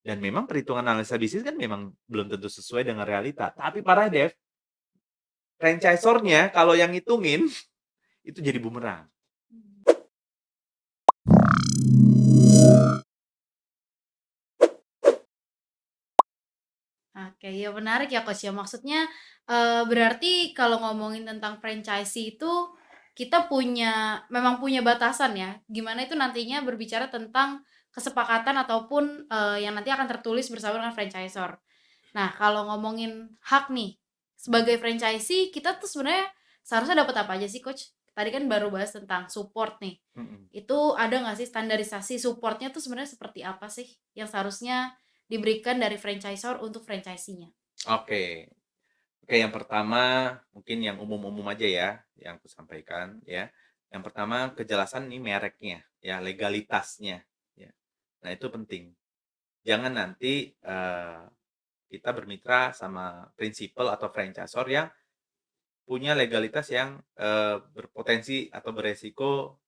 Dan memang perhitungan analisa bisnis kan memang belum tentu sesuai dengan realita. Tapi parah Dev, franchisor-nya kalau yang ngitungin, itu jadi bumerang. Oke, ya menarik ya Coach ya. Maksudnya, berarti kalau ngomongin tentang franchisee itu, kita memang punya batasan ya, gimana itu nantinya berbicara tentang kesepakatan ataupun, yang nanti akan tertulis bersama dengan franchisor. Nah, kalau ngomongin hak nih, sebagai franchisee kita tuh sebenarnya seharusnya dapat apa aja sih Coach? Tadi kan baru bahas tentang support nih. Mhm. Itu ada nggak sih standarisasi supportnya tuh sebenarnya seperti apa sih yang seharusnya diberikan dari franchisor untuk franchisee-nya? Oke. Oke, yang pertama mungkin yang umum-umum aja ya, yang aku sampaikan ya. Yang pertama kejelasan nih mereknya, ya legalitasnya, ya. Nah itu penting. Jangan nanti, kita bermitra sama prinsipal atau franchisor yang punya legalitas yang, berpotensi atau beresiko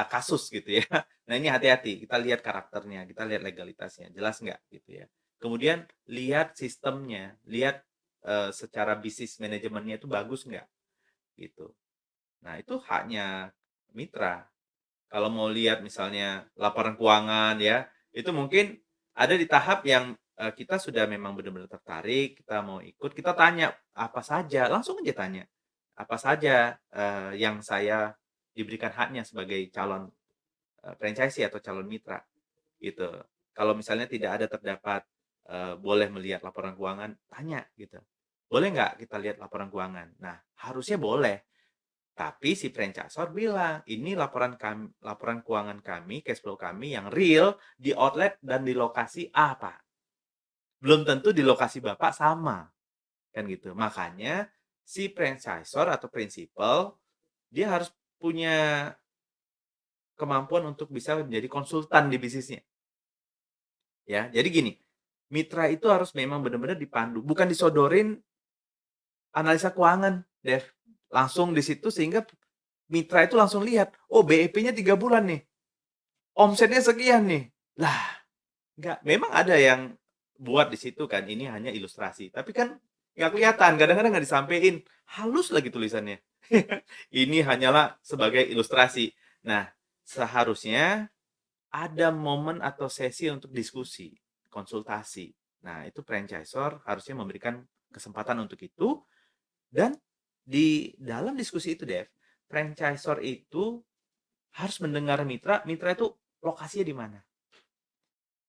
kasus gitu ya. Nah ini hati-hati, kita lihat karakternya, kita lihat legalitasnya, jelas nggak gitu ya. Kemudian lihat sistemnya, lihat, secara bisnis manajemennya itu bagus nggak, gitu. Nah itu haknya mitra. Kalau mau lihat misalnya laporan keuangan ya, itu mungkin ada di tahap yang, kita sudah memang benar-benar tertarik, kita mau ikut, kita tanya, apa saja, langsung aja tanya, apa saja, yang saya diberikan haknya sebagai calon, franchisee atau calon mitra, gitu. Kalau misalnya tidak ada terdapat, boleh melihat laporan keuangan, tanya gitu, "Boleh nggak kita lihat laporan keuangan?" Nah, harusnya boleh. Tapi si franchisor bilang, "Ini laporan keuangan kami, cash flow kami yang real di outlet dan di lokasi A, Pak. Belum tentu di lokasi Bapak sama." Kan gitu. Makanya si franchisor atau prinsipal, dia harus punya kemampuan untuk bisa menjadi konsultan di bisnisnya, ya. Jadi gini, mitra itu harus memang benar-benar dipandu, bukan disodorin analisa keuangan, Dev. Langsung di situ sehingga mitra itu langsung lihat, "Oh, BEP-nya 3 bulan nih. Omsetnya sekian nih." Lah, nggak memang ada yang buat di situ kan, ini hanya ilustrasi, tapi kan nggak kelihatan, kadang-kadang nggak disampein, halus lagi tulisannya. Ini hanyalah sebagai ilustrasi. Nah, seharusnya ada momen atau sesi untuk diskusi, konsultasi. Nah, itu franchisor harusnya memberikan kesempatan untuk itu dan di dalam diskusi itu, Dev, franchisor itu harus mendengar mitra, mitra itu lokasinya di mana.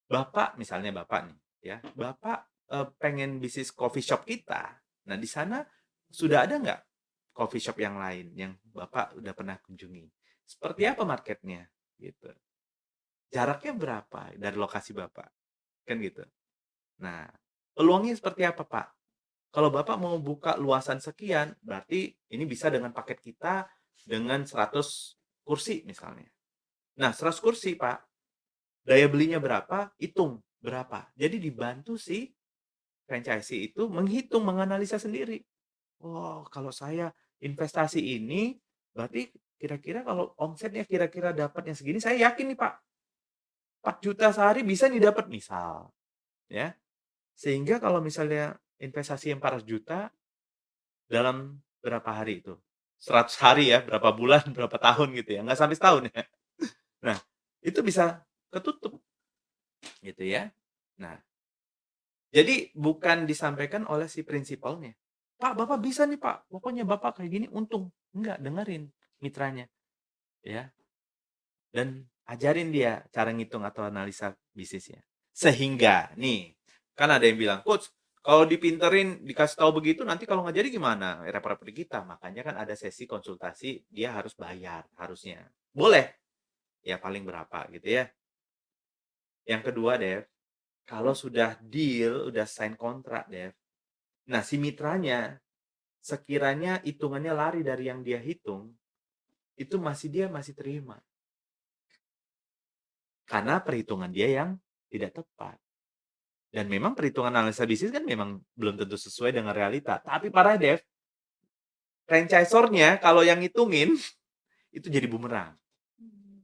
Bapak, misalnya Bapak nih, ya, Bapak, pengen bisnis coffee shop kita. Nah, di sana sudah ada nggak coffee shop yang lain yang Bapak udah pernah kunjungi? Seperti apa marketnya? Gitu. Jaraknya berapa dari lokasi Bapak? Kan gitu. Nah, peluangnya seperti apa, Pak? Kalau Bapak mau buka luasan sekian, berarti ini bisa dengan paket kita dengan 100 kursi misalnya. Nah, 100 kursi, Pak, daya belinya berapa, hitung berapa. Jadi dibantu si franchisee itu menghitung, menganalisa sendiri. Oh, kalau saya investasi ini, berarti kira-kira kalau omsetnya kira-kira dapat yang segini, saya yakin nih Pak, 4 juta sehari bisa nih dapat, misal, ya. Sehingga kalau misalnya investasi yang 400 juta dalam berapa hari itu? 100 hari ya, berapa bulan, berapa tahun gitu ya, nggak sampai setahun ya. Nah, itu bisa ketutup, gitu ya. Nah, jadi bukan disampaikan oleh si prinsipalnya, "Pak, Bapak bisa nih Pak, pokoknya Bapak kayak gini untung." Enggak, dengerin mitranya, ya, dan ajarin dia cara ngitung atau analisa bisnisnya. Sehingga nih, kan ada yang bilang, "Coach, kalau dipinterin, dikasih tahu begitu nanti kalau nggak jadi gimana? Repot-repot di kita." Makanya kan ada sesi konsultasi, dia harus bayar harusnya. Boleh, ya paling berapa gitu ya. Yang kedua, Dev, kalau sudah deal, udah sign kontrak, Dev. Nah, si mitranya sekiranya hitungannya lari dari yang dia hitung, itu dia masih terima. Karena perhitungan dia yang tidak tepat. Dan memang perhitungan analisa bisnis kan memang belum tentu sesuai dengan realita. Tapi parah Dev, franchisor-nya kalau yang ngitungin, itu jadi bumerang. Mmm.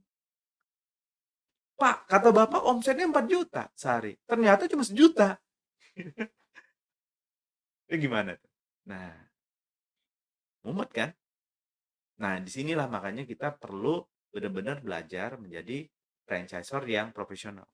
"Pak, kata Bapak omsetnya 4 juta sehari, ternyata cuma 1 juta." Itu gimana tuh? Nah, mumet kan? Nah, disinilah makanya kita perlu benar-benar belajar menjadi franchisor yang profesional.